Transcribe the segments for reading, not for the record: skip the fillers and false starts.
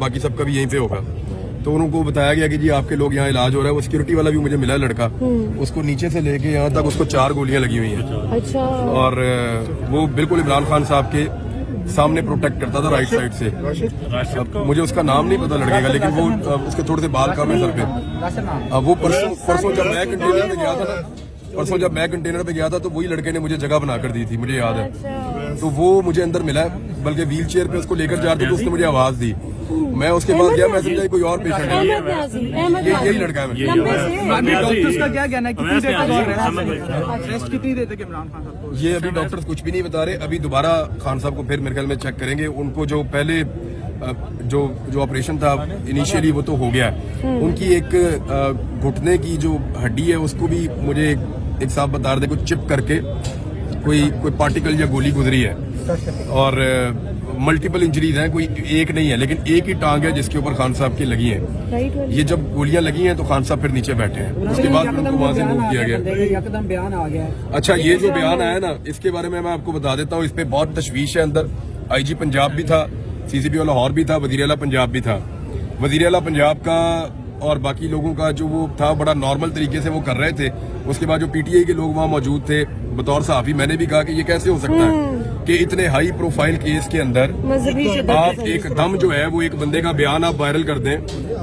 बाकी सबका भी यहीं पे होगा। तो उनको बताया गया कि जी आपके लोग यहाँ इलाज हो रहा है। वो सिक्योरिटी वाला भी मुझे मिला है लड़का, उसको नीचे से लेके यहाँ तक उसको 4 गोलियां लगी हुई हैं। अच्छा। और वो बिल्कुल इमरान खान साहब के सामने प्रोटेक्ट करता था राइट साइड से। अब मुझे उसका नाम नहीं पता लड़के का, लेकिन वो उसके थोड़े से बाल कम है सर पे। अब वो परसों जब मैं कंटेनर पे गया था तो वही लड़के ने मुझे जगह बना कर दी थी, मुझे याद है। तो वो मुझे अंदर मिला, बल्कि व्हील चेयर पे उसको लेकर जा रहे थे तो उसने मुझे आवाज दी। मैं उसके बाद गया, मैं समझा कोई और पेशेंट है, यही लड़का है। डॉक्टर्स का क्या कहना है, कितनी देर तक इमरान खान साहब को? ये अभी डॉक्टर्स कुछ भी नहीं बता रहे। अभी दोबारा खान साहब को फिर मेरे ख्याल में चेक करेंगे। उनको जो पहले जो ऑपरेशन था इनिशियली वो तो हो गया। उनकी एक घुटने की जो हड्डी है उसको भी मुझे एक साहब बता रहे थे कुछ चिप करके कोई पार्टिकल या गोली गुजरी है। और मल्टीपल इंजरीज हैं, कोई एक नहीं है, लेकिन एक ही टांग है जिसके ऊपर खान साहब की लगी है। ये जब गोलियां लगी हैं तो खान साहब फिर नीचे बैठे हैं। उसके बाद फिर उनको वहां से मूव किया गया। एकदम बयान आ गया। अच्छा, ये जो बयान आया ना, इसके बारे में मैं आपको बता देता हूँ। इस पे बहुत तशवीश है अंदर। IG पंजाब भी था, CCP लाहौर भी था, वजीर आला पंजाब भी था। वजीर आला पंजाब का और बाकी लोगों का जो वो था बड़ा नॉर्मल तरीके से वो कर रहे थे। उसके बाद जो PTI के लोग वहाँ मौजूद थे, बतौर सहाफी मैंने भी कहा कि ये कैसे हो सकता है कि इतने हाई प्रोफाइल केस के अंदर आप एकदम जो है वो एक बंदे का बयान आप वायरल कर दें।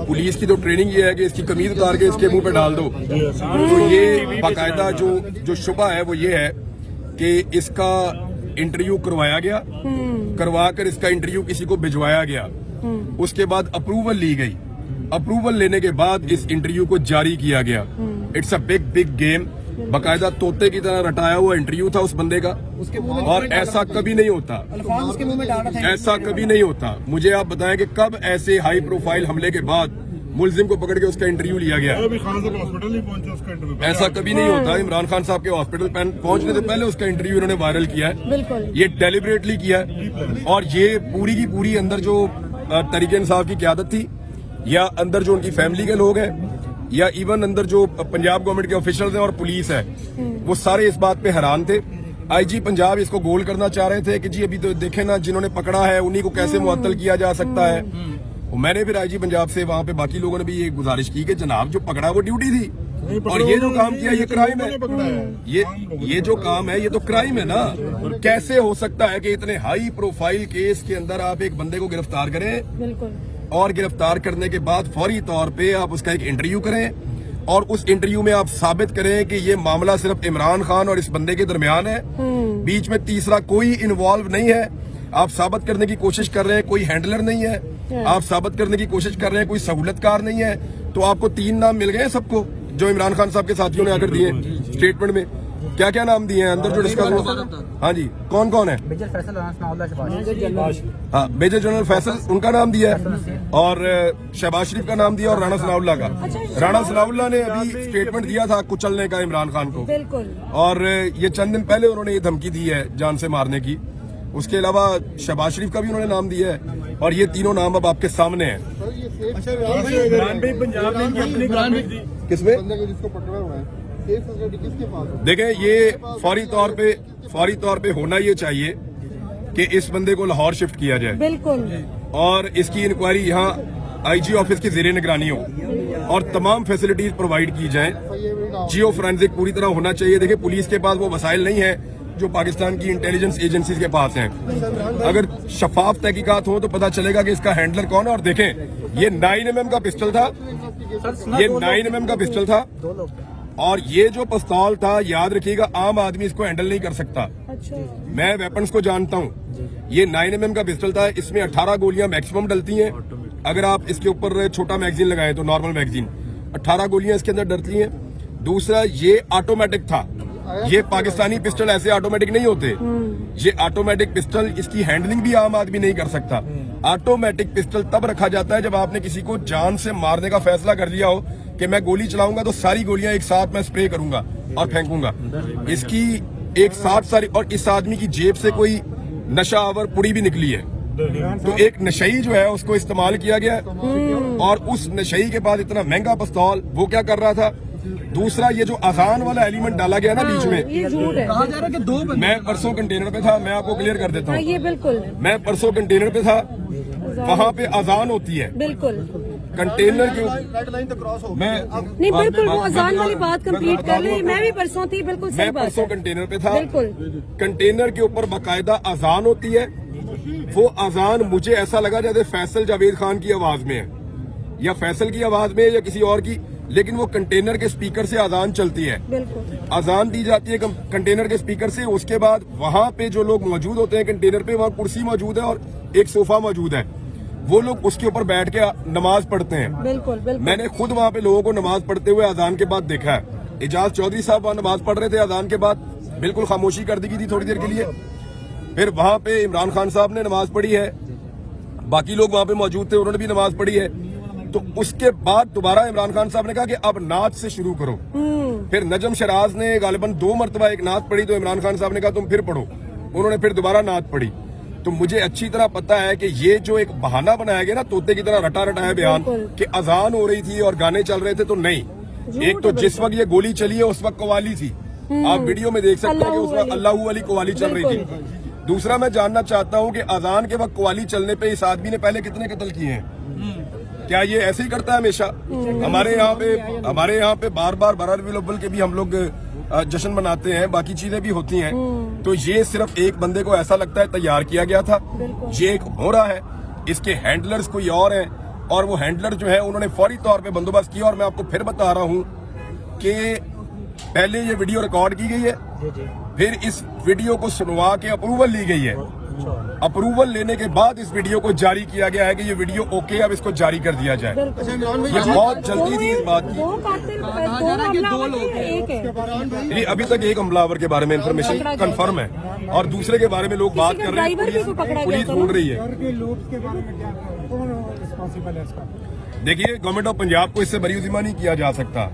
पुलिस की तो ट्रेनिंग ये है कि इसकी कमीज उतार के इसके मुंह पे डाल दो। तो ये बाकायदा जो शुबा है वो ये है कि इसका इंटरव्यू करवाया गया, करवा कर इसका इंटरव्यू किसी को भिजवाया गया। उसके बाद अप्रूवल ली गई। अप्रूवल लेने के बाद इस इंटरव्यू को जारी किया गया। It's a big game. बाकायदा तोते की तरह रटाया हुआ इंटरव्यू था उस बंदे का, और ऐसा कभी नहीं होता, ऐसा कभी नहीं होता। मुझे आप बताएं कि कब ऐसे हाई प्रोफाइल हमले के बाद मुलजिम को पकड़ के उसका इंटरव्यू लिया गया? हॉस्पिटल नहीं पहुंचा उसका इंटरव्यू। ऐसा कभी नहीं होता। इमरान खान साहब के हॉस्पिटल पहुंचने से पहले उसका इंटरव्यू इन्होंने वायरल किया है। ये डेलिबरेटली किया है। और ये पूरी की पूरी अंदर जो तरीके इंसाफ की क़यादत थी, या अंदर जो उनकी फैमिली के लोग हैं, या इवन अंदर जो पंजाब गवर्नमेंट के ऑफिशियल हैं और पुलिस है, वो सारे इस बात पे हैरान थे। IG पंजाब इसको गोल करना चाह रहे थे कि जी अभी तो देखे ना, जिन्होंने पकड़ा है उन्हीं को कैसे मुअत्तल किया जा सकता है। मैंने फिर IG पंजाब से वहां पे बाकी लोगों ने भी ये गुजारिश की कि जनाब जो पकड़ा वो ड्यूटी थी, और ये जो काम किया ये क्राइम है। ये जो काम है ये तो क्राइम है ना। कैसे हो सकता है कि इतने हाई प्रोफाइल केस के अंदर आप एक बंदे को गिरफ्तार करें और गिरफ्तार करने के बाद फौरी तौर पे आप उसका एक इंटरव्यू करें और उस इंटरव्यू में आप साबित करें कि ये मामला सिर्फ इमरान खान और इस बंदे के दरमियान है, बीच में तीसरा कोई इन्वॉल्व नहीं है। आप साबित करने की कोशिश कर रहे हैं कोई हैंडलर नहीं है, आप साबित करने की कोशिश कर रहे हैं कोई सहूलतकार नहीं है। तो आपको 3 नाम मिल गए सबको जो इमरान खान साहब के साथियों ने आकर दिए स्टेटमेंट में। क्या क्या नाम दिए हैं अंदर जो डिस्कस हुआ? हाँ जी, कौन कौन है? मेजर फैसल, हाँ, मेजर जनरल फैसल उनका नाम दिया है, और शहबाज शरीफ का नाम दिया, और राणा सनाउल्लाह का। राणा सनाउल्लाह ने अभी स्टेटमेंट दिया था कुचलने का इमरान खान को, और ये चंद दिन पहले उन्होंने ये धमकी दी है जान से मारने की। उसके अलावा शहबाज शरीफ का भी उन्होंने नाम दिया है, और ये तीनों नाम अब आपके सामने हैं। किसमें? देखें, ये फौरी तौर पे होना ये चाहिए कि इस बंदे को लाहौर शिफ्ट किया जाए, बिल्कुल, और इसकी इंक्वायरी यहाँ IG ऑफिस की ज़ेरे निगरानी हो और तमाम फैसिलिटीज प्रोवाइड की जाएं। जियो फोरेंसिक पूरी तरह होना चाहिए। देखिए, पुलिस के पास वो वसाइल नहीं है जो पाकिस्तान की इंटेलिजेंस एजेंसीज के पास हैं। अगर शफाफ तहकीकात हो तो पता चलेगा कि इसका हैंडलर कौन है। और देखें, ये 9mm का पिस्टल था, ये 9mm का पिस्टल था, और ये जो पिस्तौल था, याद रखिएगा, आम आदमी इसको हैंडल नहीं कर सकता। मैं वेपन्स को जानता हूँ। ये 9mm का पिस्टल था, इसमें 18 गोलियां मैक्सिमम डलती हैं। अगर आप इसके ऊपर छोटा मैगजीन लगाएं तो नॉर्मल मैगजीन 18 गोलियां इसके अंदर डलती हैं। दूसरा, ये ऑटोमेटिक था। ये पाकिस्तानी पिस्टल ऐसे ऑटोमेटिक नहीं होते। ये ऑटोमेटिक पिस्टल, इसकी हैंडलिंग भी आम आदमी नहीं कर सकता। ऑटोमेटिक पिस्टल तब रखा जाता है जब आपने किसी को जान से मारने का फैसला कर लिया हो कि मैं गोली चलाऊंगा तो सारी गोलियां एक साथ मैं स्प्रे करूंगा और फेंकूंगा। इसकी एक साथ सारी, और इस आदमी की जेब से कोई नशा आवर पुड़ी भी निकली है। तो एक नशई जो है उसको इस्तेमाल किया गया, और उस नशई के बाद इतना महंगा पिस्तौल वो क्या कर रहा था। दूसरा, ये जो अजान वाला एलिमेंट डाला गया ना बीच में, कहा जा रहा है कि 2 बंदे। मैं परसों कंटेनर पे था, मैं आपको क्लियर कर देता हूँ। ये बिल्कुल, मैं परसों कंटेनर पे था, वहाँ पे अजान होती है बिल्कुल कंटेनर के रेड लाइन तो क्रॉस हो मैं नहीं, बिल्कुल वो अजान वाली बात कंप्लीट कर ली। मैं भी परसों थी, बिल्कुल सही मैं बात परसों है। कंटेनर पे था, बिल्कुल कंटेनर के ऊपर बाकायदा अजान होती है। वो अजान मुझे ऐसा लगा जैसे फैसल जावेद खान की आवाज में है या फैसल की आवाज में है या किसी और की, लेकिन वो कंटेनर के स्पीकर से अजान चलती है, बिल्कुल अजान दी जाती है कंटेनर के स्पीकर से। उसके बाद वहां पे जो लोग मौजूद होते हैं कंटेनर पे, वहां कुर्सी मौजूद है और एक सोफा मौजूद है, वो लोग उसके ऊपर बैठ के नमाज पढ़ते हैं। बिल्कुल बिल्कुल मैंने खुद वहां पे लोगों को नमाज पढ़ते हुए अजान के बाद देखा है। एजाज चौधरी साहब वहां नमाज पढ़ रहे थे, अजान के बाद बिल्कुल खामोशी कर दी गई थी थोड़ी देर के लिए। फिर वहां पे इमरान खान साहब ने नमाज पढ़ी है, बाकी लोग वहां पे मौजूद थे, उन्होंने भी नमाज पढ़ी है। तो उसके बाद दोबारा इमरान खान साहब ने कहा कि अब नात से शुरू करो। फिर नजम शराज ने गालिबन 2 मरतबा एक नात पढ़ी, तो इमरान खान साहब ने कहा तुम फिर पढ़ो, उन्होंने फिर दोबारा नात पढ़ी। तो मुझे अच्छी तरह पता है कि ये जो एक बहाना बनाया गया ना तोते की तरह रटा रटा है बयान कि अजान हो रही थी और गाने चल रहे थे, तो नहीं। एक तो जिस वक्त ये गोली चली है उस वक्त कवाली थी, आप वीडियो में देख सकते हैं कि उस वक्त अल्लाह वाली कवाली चल रही थी। दूसरा मैं जानना चाहता हूं कि अजान के वक्त कवाली चलने पे इस आदमी ने पहले कितने कत्ल किए हैं? क्या ये ऐसे ही करता है हमेशा? हमारे यहाँ पे बार बार बरह रबीउल अव्वल के भी हम लोग जश्न मनाते हैं, बाकी चीजें भी होती हैं। तो ये सिर्फ एक बंदे को ऐसा लगता है तैयार किया गया था, ये एक हो रहा है, इसके हैंडलर्स कोई और हैं, और वो हैंडलर जो है उन्होंने फौरी तौर पे बंदोबस्त किया। और मैं आपको फिर बता रहा हूं कि पहले ये वीडियो रिकॉर्ड की गई है, फिर इस वीडियो को सुनवा के अप्रूवल ली गई है, अप्रूवल लेने के बाद इस वीडियो को जारी किया गया है कि ये वीडियो ओके, अब इसको जारी कर दिया जाए। ये बहुत जल्दी थी इस बात की। दो कातिल, दो हमलावर थे, एक है। नहीं, अभी तक एक हमलावर के बारे में इंफॉर्मेशन कंफर्म है और दूसरे के बारे में लोग बात कर रहे ड्राइवर भी को पकड़ा हैं, गया पुलिस था ढूंढ ना? रही है। देखिए, गवर्नमेंट ऑफ पंजाब को इससे बरीउज़िमा नहीं किया जा सकता।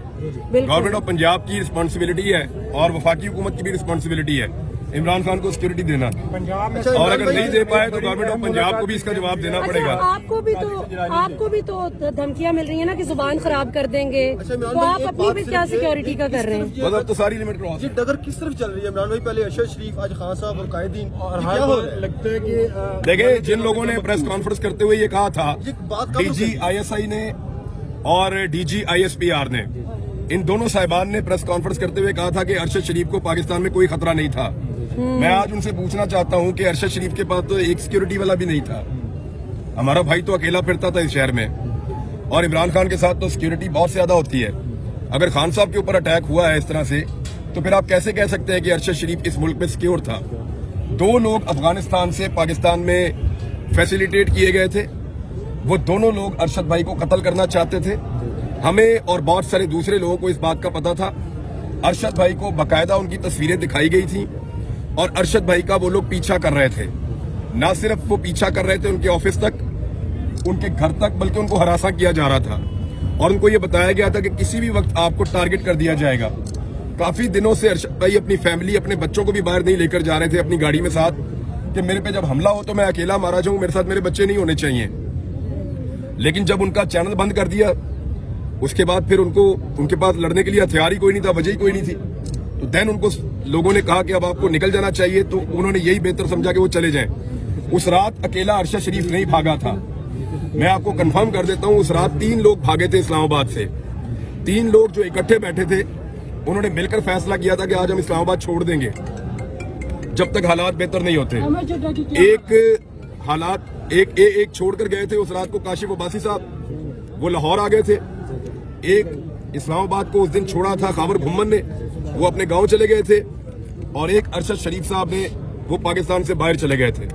गवर्नमेंट ऑफ पंजाब की रिस्पांसिबिलिटी है और वफाकी हुकूमत की भी रिस्पांसिबिलिटी है इमरान खान को सिक्योरिटी देना, और अगर नहीं दे पाए तो गवर्नमेंट ऑफ पंजाब को भी इसका जवाब देना पड़ेगा। आपको भी तो धमकियां मिल रही है ना कि जुबान खराब कर देंगे, तो आप अपनी भी क्या सिक्योरिटी का कर रहे हैं? मतलब तो सारी लिमिट क्रॉस। डगर किस तरफ चल रही है इमरान भाई? पहले अरशद शरीफ, आज खान साहब और कायदीन, और क्या हो लगता है कि देखिए, जिन लोगों ने प्रेस कॉन्फ्रेंस करते हुए ये कहा था, डीजी ISI ने और DG ISPR ने, इन दोनों साहिबान ने प्रेस कॉन्फ्रेंस करते हुए कहा था कि अरशद शरीफ को पाकिस्तान में कोई खतरा नहीं था। मैं आज उनसे पूछना चाहता हूं कि अरशद शरीफ के पास तो एक सिक्योरिटी वाला भी नहीं था, हमारा भाई तो अकेला फिरता था इस शहर में, और इमरान खान के साथ तो सिक्योरिटी बहुत ज्यादा होती है। अगर खान साहब के ऊपर अटैक हुआ है इस तरह से, तो फिर आप कैसे कह सकते हैं कि अरशद शरीफ इस मुल्क में सिक्योर था? 2 लोग अफगानिस्तान से पाकिस्तान में फैसिलिटेट किए गए थे, वो दोनों लोग अरशद भाई को कत्ल करना चाहते थे। हमें और बहुत सारे दूसरे लोगों को इस बात का पता था। अरशद भाई को बाकायदा उनकी तस्वीरें दिखाई गई थी और अरशद भाई का वो लोग पीछा कर रहे थे। ना सिर्फ वो पीछा कर रहे थे उनके ऑफिस तक, उनके घर तक, बल्कि उनको हरासा किया जा रहा था और उनको ये बताया गया था कि किसी भी वक्त आपको टारगेट कर दिया जाएगा। काफी दिनों से अरशद भाई अपनी फैमिली, अपने बच्चों को भी बाहर नहीं लेकर जा रहे थे अपनी गाड़ी में साथ, कि मेरे पे जब हमला हो तो मैं अकेला मारा जाऊं, मेरे साथ मेरे बच्चे नहीं होने चाहिए। लेकिन जब उनका चैनल बंद कर दिया, उसके बाद फिर उनके पास लड़ने के लिए हथियार ही कोई नहीं था, वजह ही कोई नहीं थी, तो देन उनको लोगों ने कहा कि अब आपको निकल जाना चाहिए, तो उन्होंने यही बेहतर समझा कि वो चले जाएं। उस रात अकेला अरशद शरीफ नहीं भागा था, मैं आपको कंफर्म कर देता हूं, उस रात 3 लोग भागे थे इस्लामाबाद से। 3 लोग जो इकट्ठे बैठे थे, उन्होंने मिलकर फैसला किया था कि आज हम इस्लामाबाद छोड़ देंगे जब तक हालात बेहतर नहीं होते। एक छोड़कर गए थे उस रात को काशिफ अब्बासी साहब, वो लाहौर आ गए थे। एक इस्लामाबाद को उस दिन छोड़ा था खाबर घुम्मन ने, वो अपने गांव चले गए थे, और एक अरशद शरीफ साहब ने, वो पाकिस्तान से बाहर चले गए थे।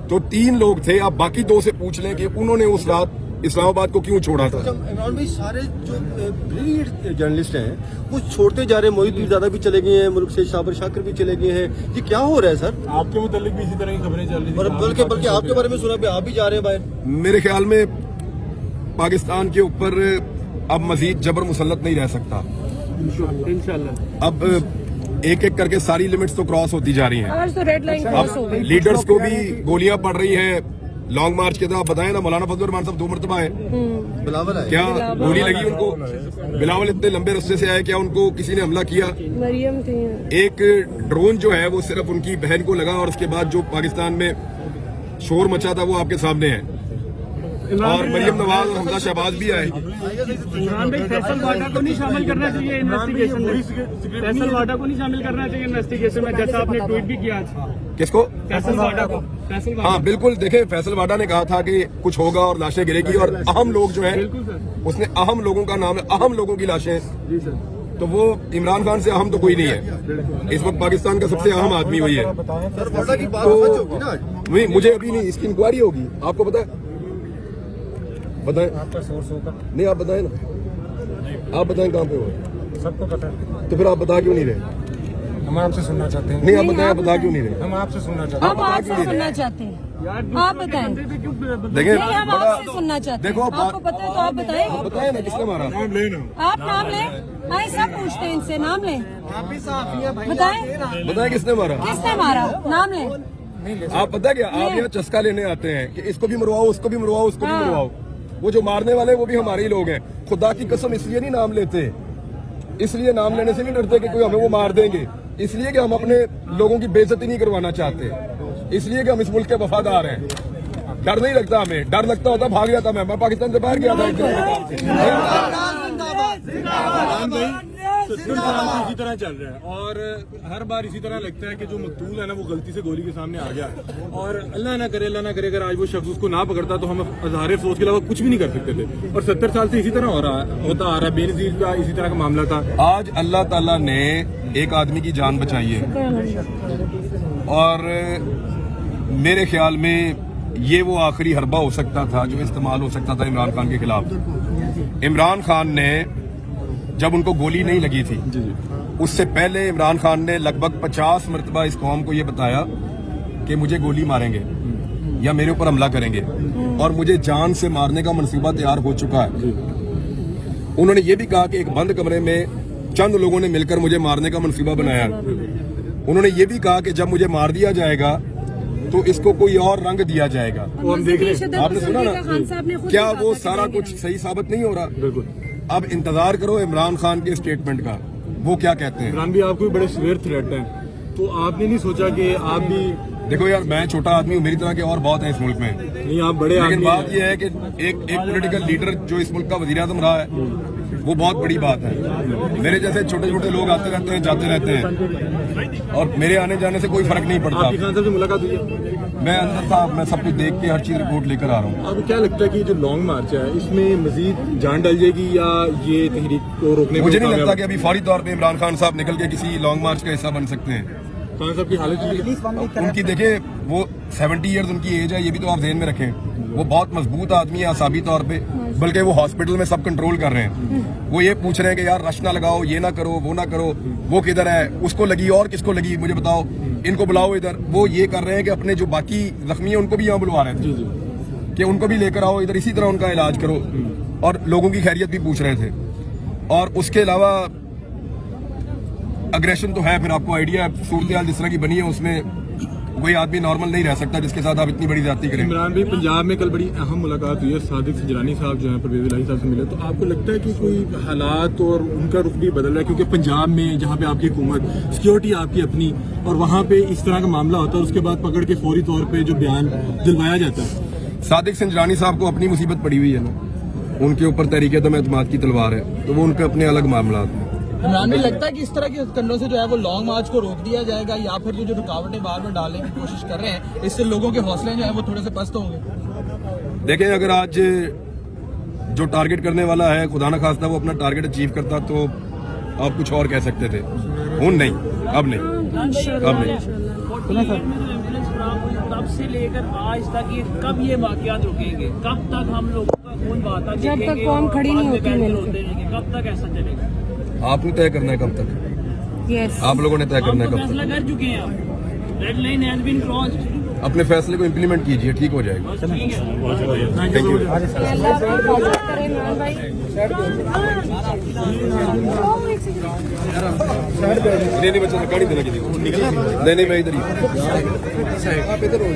तो 3 लोग थे। आप बाकी 2 से पूछ लें कि उन्होंने उस रात इस्लामाबाद को क्यों छोड़ा था। इमरान भाई, सारे जो ब्रिलियंट जर्नलिस्ट हैं वो छोड़ते जा रहे हैं। मोहित पीरजादा भी चले गए हैं, मुल्क से शाबर शाकिर भी चले गए हैं। ये क्या हो रहा है सर? आपके मुतालिक भी इसी तरह की खबरें चल रही थी, और बल्कि आपके बारे में सुना भी आप भी जा रहे हैं बाहर। मेरे ख्याल में पाकिस्तान के ऊपर अब मजीद जबर मुसल्लत नहीं रह सकता। इंशाल्लाह अब एक एक करके सारी लिमिट्स तो क्रॉस होती जा रही हैं। आज तो रेड लाइन क्रॉस हो अब गई। लीडर्स को भी गोलियां पड़ रही हैं लॉन्ग मार्च के तरफ। बताएं ना, मौलाना फजल रहमान साहब 2 मरतबा है, बिलावल है, क्या गोली लगी उनको? बिलावल इतने लंबे रास्ते से आए, क्या उनको किसी ने हमला किया? मरियम थी। एक ड्रोन जो है वो सिर्फ उनकी बहन को लगा, और उसके बाद जो पाकिस्तान में शोर मचा था वो आपके सामने है। और मरियम नवाज और हमजा शहबाज भी आए। इमरान भाई फैसल वाडा को नहीं शामिल करना चाहिए इन्वेस्टिगेशन में, फैसल वाडा को नहीं शामिल करना चाहिए इन्वेस्टिगेशन में, जैसा आपने ट्वीट भी किया आज किसको? फैसल वाडा को। फैसल वाडा हाँ बिल्कुल, देखें फैसल वाडा ने कहा था कि कुछ होगा और लाशें गिरेगी, और अहम लोग जो हैं बिल्कुल सर। उसने अहम लोगों का नाम, अहम लोगों की लाशें, जी सर। तो वो इमरान खान से अहम तो कोई नहीं है। इस वक्त पाकिस्तान का सबसे अहम आदमी वही है। सर वाडा की बात सच होगी ना? नहीं, मुझे अभी नहीं, इसकी इंक्वायरी होगी, आपको पता है? बताएं आपका सोर्स होगा, नहीं, आप बताएं ना, आप बताएं कहाँ पे हो, सबको पता है। तो फिर आप बता क्यों नहीं रहे? हम आपसे सुनना चाहते हैं। नहीं, आप बताएं, आप बता क्यों नहीं रहे? हम आपसे सुनना चाहते हैं। हम आपसे सुनना चाहते हैं, आप बताएं। देखें नहीं, हम आपसे सुनना चाहते हैं। देखो, आपको पता है तो आप बताएं। आप बताएं ना किसने मारा? आप नाम लें, हाँ सब पूछते हैं इनसे, नाम लें, बताएं बताएं किसने मारा? किसने मारा, नाम लें। आप पता क्या, आप यहाँ चस्का लेने आते हैं कि इसको भी मरवाओ, उसको भी मरवाओ, उसको भी हाँ। मरवाओ। वो जो मारने वाले वो भी हमारे ही लोग हैं। खुदा की कसम इसलिए नहीं नाम लेते, इसलिए नाम लेने से नहीं डरते कि कोई हमें वो मार देंगे, इसलिए कि हम अपने लोगों की बेइज्जती नहीं करवाना चाहते, इसलिए कि हम इस मुल्क के वफादार हैं। डर नहीं लगता हमें, डर लगता होता भाग जाता मैं पाकिस्तान से बाहर गया था एक दिन। इसी तरह चल रहा है और हर बार इसी तरह लगता है कि जो मकतूल है ना वो गलती से गोली के सामने आ गया है, और अल्लाह ना करे अगर आज वो शख्स उसको ना पकड़ता तो हम अजहार अफसोस के अलावा कुछ भी नहीं कर सकते थे। और 70 साल से इसी तरह होता आ रहा है। बेनजीर का इसी तरह का मामला था। आज अल्लाह ताला ने एक आदमी की जान बचाई है, और मेरे ख्याल में ये वो आखिरी हरबा हो सकता था जो इस्तेमाल हो सकता था इमरान खान के खिलाफ। इमरान खान ने जब उनको गोली नहीं लगी थी, उससे पहले इमरान खान ने लगभग 50 मरतबा इस कौम को ये बताया कि मुझे गोली मारेंगे या मेरे ऊपर हमला करेंगे, और मुझे जान से मारने का मंसूबा तैयार हो चुका है। उन्होंने ये भी कहा कि एक बंद कमरे में चंद लोगों ने मिलकर मुझे मारने का मंसूबा बनाया। उन्होंने ये भी कहा कि जब मुझे मार दिया जाएगा तो इसको कोई और रंग दिया जाएगा। वो हम देख रहे हैं, आपने सुना ना, क्या वो सारा कुछ सही साबित नहीं हो रहा? बिल्कुल। अब इंतजार करो इमरान खान के स्टेटमेंट का, वो क्या कहते हैं। इमरान भी आपको भी बड़े सीवियर थ्रेट है, तो आपने नहीं सोचा कि आप भी? देखो यार, मैं छोटा आदमी हूँ, मेरी तरह के और बहुत है इस मुल्क में, नहीं आप बड़े लेकिन आदमी बात हैं। यह है कि एक पॉलिटिकल लीडर जो इस मुल्क का वजीर आज़म रहा है, वो बहुत बड़ी बात है। मेरे जैसे छोटे छोटे लोग आते रहते हैं, जाते रहते हैं, और मेरे आने जाने से कोई फर्क नहीं पड़ता। आपकी खान साहब से मुलाकात हुई है? मैं अंदर था, मैं सब कुछ देख के हर चीज रिपोर्ट लेकर आ रहा हूँ। आपको क्या लगता है कि जो लॉन्ग मार्च है इसमें मजीद जान डल जाएगी या ये तहरीक को रोकने में मुझे नहीं कामयाब? लगता कि अभी फौरी तौर पे इमरान खान साहब निकल के किसी लॉन्ग मार्च का हिस्सा बन सकते हैं। खान साहब की हालत उनकी देखें, वो 70 ईयर्स उनकी एज है, ये भी तो आप ध्यान में रखें। वो बहुत मजबूत आदमी है आसाबी तौर पे, बल्कि वो हॉस्पिटल में सब कंट्रोल कर रहे हैं। वो ये पूछ रहे हैं कि यार रश ना लगाओ, ये ना करो, वो ना करो, वो किधर है, उसको लगी और किसको लगी मुझे बताओ, इनको बुलाओ इधर। वो ये कर रहे हैं कि अपने जो बाकी जख्मी है उनको भी यहाँ बुलवा रहे थे कि उनको भी लेकर आओ इधर, इसी तरह उनका इलाज करो, और लोगों की खैरियत भी पूछ रहे थे। और उसके अलावा अग्रेशन तो है, फिर आपको आइडिया है सूरत हाल जिस तरह की बनी है, उसमें कोई आदमी नॉर्मल नहीं रह सकता जिसके साथ आप इतनी बड़ी जाती करें। इमरान भाई, पंजाब में कल बड़ी अहम मुलाकात हुई है, सादिक सिंजरानी साहब जो है परवेज इलाही साहब से मिले, तो आपको लगता है कि कोई हालात और उनका रुख भी बदल रहा है? क्योंकि पंजाब में जहाँ पे आपकी हुकूमत, सिक्योरिटी आपकी अपनी, और वहाँ पे इस तरह का मामला होता है, उसके बाद पकड़ के फौरी तौर पे जो बयान दिलवाया जाता है। सादिक सिंजरानी साहब को अपनी मुसीबत पड़ी हुई है ना, उनके ऊपर तहरीक-ए-दम एतमाद की तलवार है, तो वो उनके अपने अलग मामला हैं। इमरान भाई, लगता है कि इस तरह के कंडों से जो है वो लॉन्ग मार्च को रोक दिया जाएगा, या फिर जो रुकावटें बार बार डालने की कोशिश कर रहे हैं, इससे लोगों के हौसले जो है वो थोड़े से पस्त होंगे? देखें, अगर आज जो टारगेट करने वाला है खुदा न खास्ता वो अपना टारगेट अचीव करता तो आप कुछ और कह सकते थे। नहीं, अब नहीं, अब नहीं। तब से लेकर आज तक ये कब ये वाकयात रुकेंगे? कब तक हम लोगों का खून बहाता जब तक देखेंगे कौम और खड़ी नहीं होती पैसे मिलके। होते रहेंगे? कब तक ऐसा चलेगा? आपने तय करना है कब तक, यस, आप लोगों ने तय हम करना तो है कब फैसला कर चुके हैं, अब red line has been crossed. तक। अपने फैसले को इम्प्लीमेंट कीजिए, ठीक हो जाएगा। बस ठीक है। Thank you. अल्लाह आपको हिफाजत करे इमरान भाई। नहीं बच्चा गाड़ी देना किसी को। नहीं मैं इधर ही। आप इधर हो।